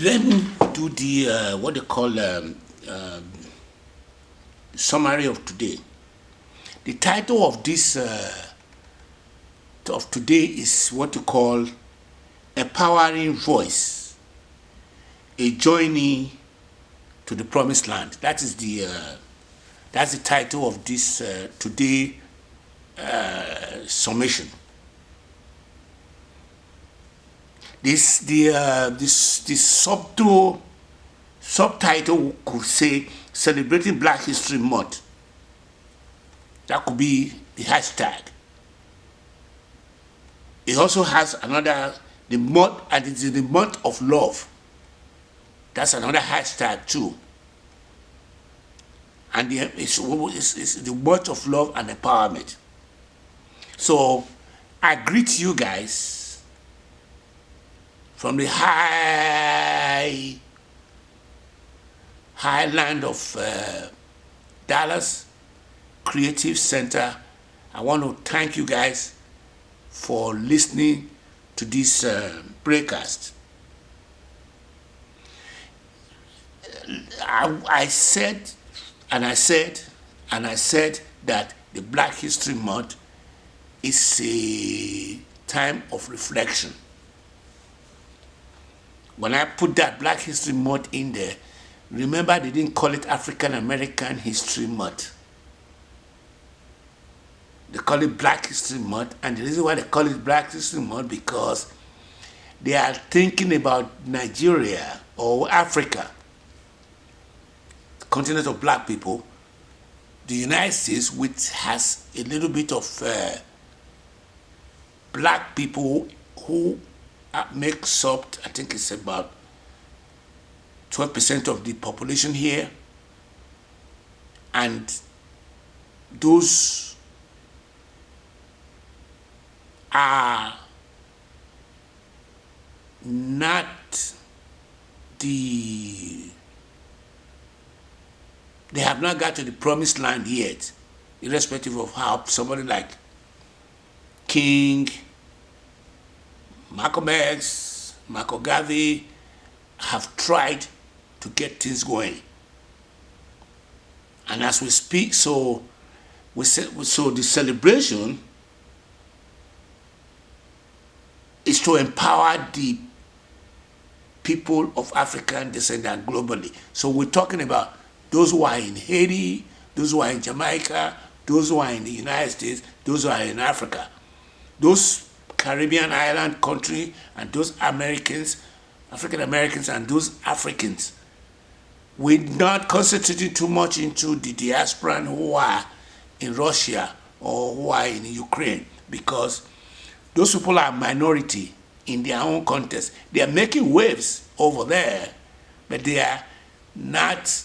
Let me do the what they call summary of today. The title of this of today is what you call empowering voice, a journey to the promised land. That's the title of this today summation. This subtitle could say celebrating Black History Month. That could be the hashtag. It also has another the month, and it is the month of love. That's another hashtag too. And it's the month of love and empowerment. So I greet you guys from the highland of Dallas Creative Center. I want to thank you guys for listening to this broadcast. I said that the Black History Month is a time of reflection. When I put that Black History Month in there, remember they didn't call it African American History Month. They call it Black History Month, and the reason why they call it Black History Month because they are thinking about Nigeria or Africa, the continent of black people, the United States, which has a little bit of black people who makes up, I think it's about 12% of the population here, and those are not they have not got to the promised land yet, irrespective of how somebody like King, Malcolm X, Michael Garvey have tried to get things going. And as we speak, so the celebration is to empower the people of African descent globally. So we're talking about those who are in Haiti, those who are in Jamaica, those who are in the United States, those who are in Africa, those Caribbean island country, and those Americans, African Americans, and those Africans. We're not concentrating too much into the diaspora who are in Russia or who are in Ukraine, because those people are minority in their own context. They are making waves over there, but they are not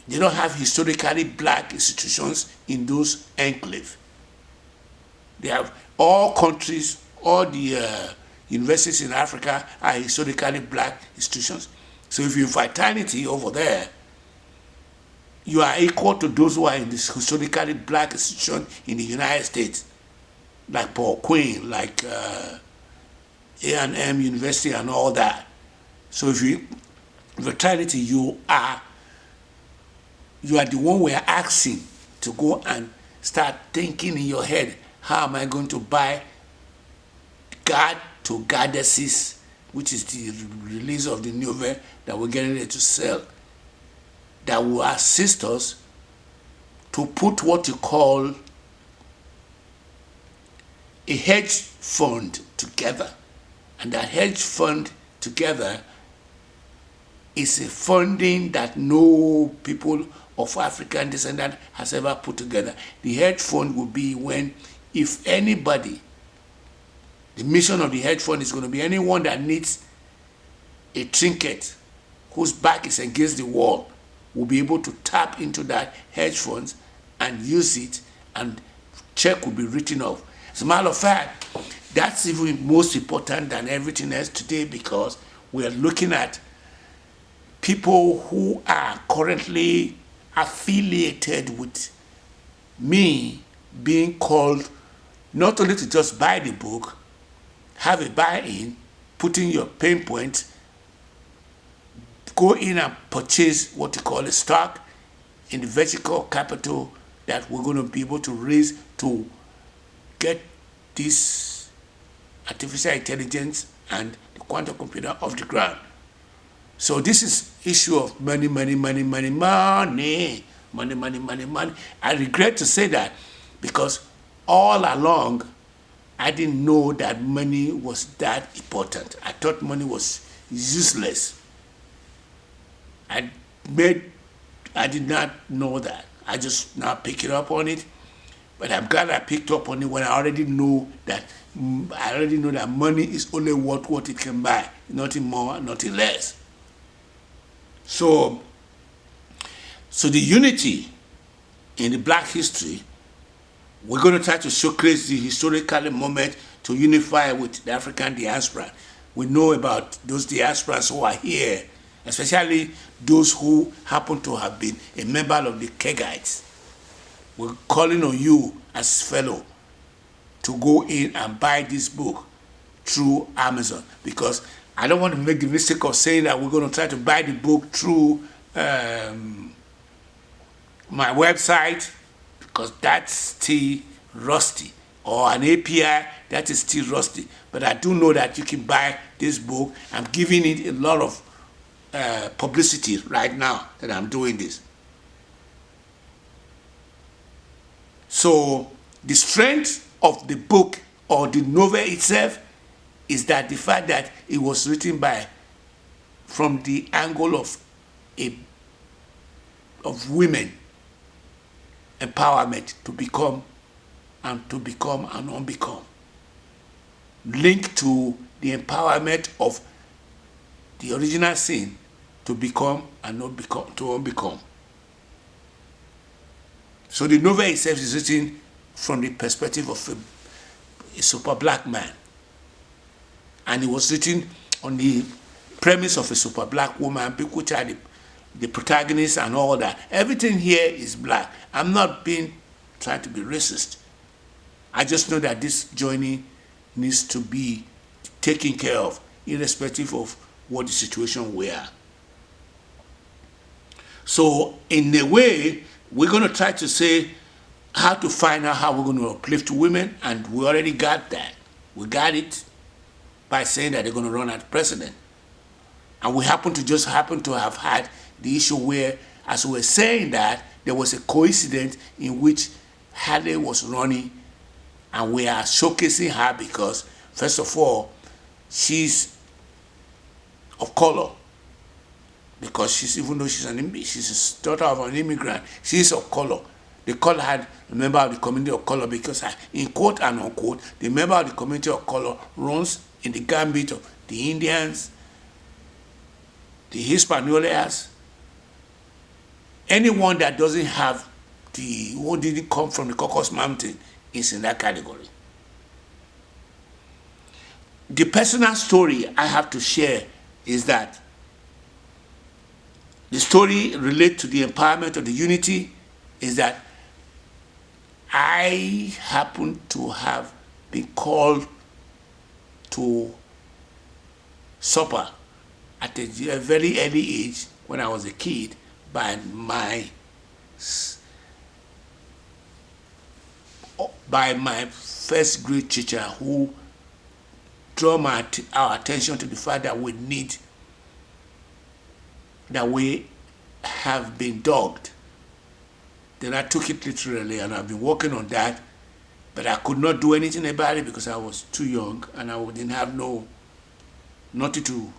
they don't have historically black institutions in those enclaves. They have all countries, all the universities in Africa are historically black institutions. So if you're fraternity over there, you are equal to those who are in this historically black institution in the United States, like Paul Quinn, like A&M University and all that. So if you fraternity, you are the one we are asking to go and start thinking in your head, how am I going to buy God to Goddesses, which is the release of the novel that we're getting ready to sell, that will assist us to put what you call a hedge fund together. And that hedge fund together is a funding that no people of African descent has ever put together. The hedge fund will be when, if anybody, the mission of the hedge fund is going to be anyone that needs a trinket, whose back is against the wall, will be able to tap into that hedge funds and use it, and check will be written off. As a matter of fact, that's even most important than everything else today, because we are looking at people who are currently affiliated with me being called not only to just buy the book, have a buy-in, put in your pain points, go in and purchase what you call a stock in the vertical capital that we're going to be able to raise to get this artificial intelligence and the quantum computer off the ground. So this is issue of money. I regret to say that because all along I didn't know that money was that important. I thought money was useless. I did not know that. I just now pick it up on it. But I'm glad I picked up on it when I already know that money is only worth what it can buy, nothing more, nothing less. So the unity in the Black history, we're going to try to showcase the historical moment to unify with the African diaspora. We know about those diasporas who are here, especially those who happen to have been a member of the Kegites. We're calling on you as fellow to go in and buy this book through Amazon, because I don't want to make the mistake of saying that we're going to try to buy the book through my website, because that's still rusty, or an API that is still rusty. But I do know that you can buy this book. I'm giving it a lot of publicity right now that I'm doing this. So the strength of the book or the novel itself is that the fact that it was written from the angle of women empowerment to become and unbecome, linked to the empowerment of the original sin to become and not become to unbecome. So the novel itself is written from the perspective of a super black man. And it was written on the premise of a super black woman, which are the protagonists and all that. Everything here is black. I'm not trying to be racist. I just know that this journey needs to be taken care of, irrespective of what the situation we are. So in a way, we're going to try to say how to find out how we're going to uplift women, and we already got that. We got it by saying that they're going to run as president. And we happen to have had the issue where, as we were saying that, there was a coincidence in which Halle was running, and we are showcasing her because, first of all, she's of color. Because even though she's a daughter of an immigrant, she's of color. They call her a member of the community of color because, in quote and unquote, the member of the community of color runs in the gambit of the Indians, the Hispanolas, anyone that doesn't have who didn't come from the Caucasus Mountain is in that category. The personal story I have to share is that the story related to the empowerment of the unity is that I happen to have been called to supper at a very early age when I was a kid by my first grade teacher, who drew our attention to the fact that we have been dogged. Then I took it literally, and I've been working on that, but I could not do anything about it because I was too young and I didn't have nothing to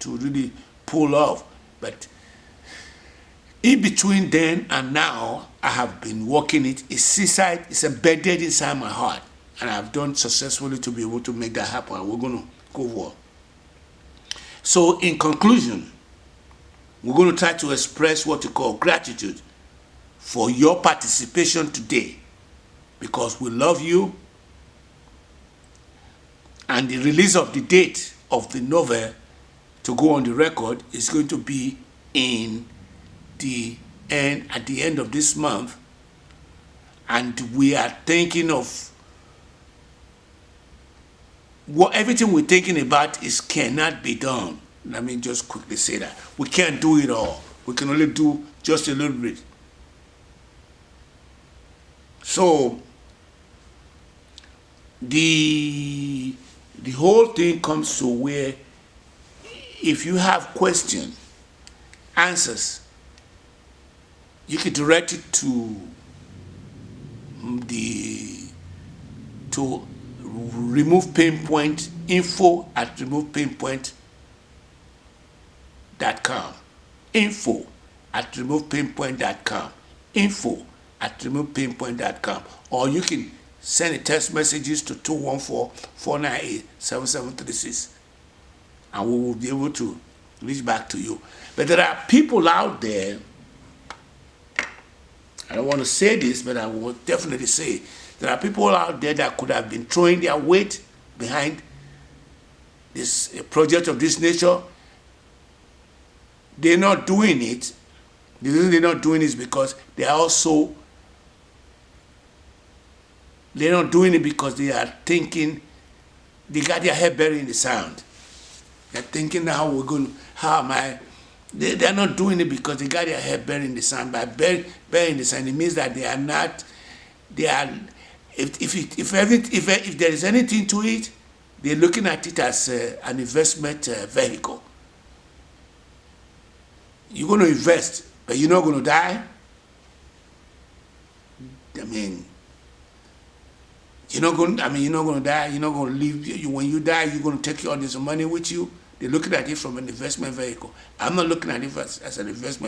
really pull off. But in between then and now, I have been working it. It's embedded inside my heart, and I've done successfully to be able to make that happen. We're going to go forward. So in conclusion, we're going to try to express what we call gratitude for your participation today, because we love you, and the release of the date of the novel to go on the record is going to be at the end of this month, and we are thinking of what everything we're thinking about is cannot be done. Let me just quickly say that. We can't do it all. We can only do just a little bit. So the whole thing comes to where if you have questions, answers, you can direct it to the to remove pain point info at removepainpoint.com. Info at removepainpoint.com. Info at removepainpoint.com. Or you can send a text messages to 214-498-7736 and we will be able to reach back to you. But there are people out there, I don't want to say this, but I will definitely say there are people out there that could have been throwing their weight behind this project of this nature. They're not doing it. The reason they're not doing it is because they're not doing it because they are thinking, they got their head buried in the sand. They're thinking they're not doing it because they got their head buried in the sand. By buried in the sand, it means that if there is anything to it, they're looking at it as an investment vehicle. You're going to invest, but you're not going to die. I mean, you're not going to die. You're not going to leave. When you die, you're going to take all this money with you. They're looking at it from an investment vehicle. I'm not looking at it as an investment vehicle.